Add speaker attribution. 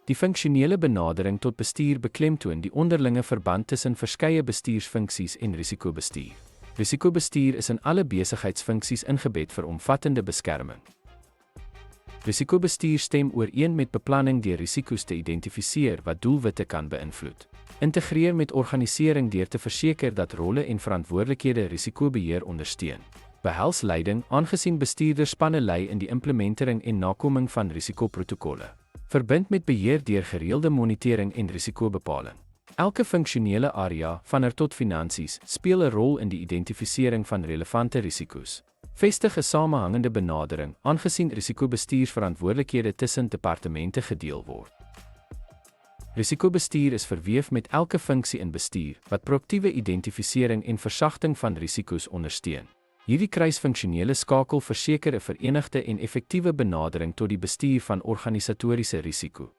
Speaker 1: Die funksionele benadering tot bestuur beklemtoon die onderlinge verband tussen verskeie bestuursfunksies en risikobestuur. Risikobestuur is in alle besigheidsfunksies ingebed vir omvattende beskerming. Risikobestuur stem ooreen met beplanning deur risiko's te identifiseer wat doelwitte kan beïnvloed. Integreer met organisering deur te verseker dat rolle en verantwoordelikhede risikobeheer ondersteun. Behels leiding, aangesien bestuurderspanne lei in die implementering en nakoming van risikoprotokolle. Verbind met beheer deur gereelde monitering en risikobepaling. Elke funksionele area, van tot finansies, speel 'n rol in die identifisering van relevante risiko's. Vestig 'n samehangende benadering, aangesien risikobestuursverantwoordelikhede tussen departemente gedeel word. Risikobestuur is verweef met elke funksie in bestuur, wat proaktiewe identifisering en versagting van risiko's ondersteun. Hierdie kruisfunksionele skakel verseker 'n verenigde en effektiewe benadering tot die bestuur van organisatoriese risiko.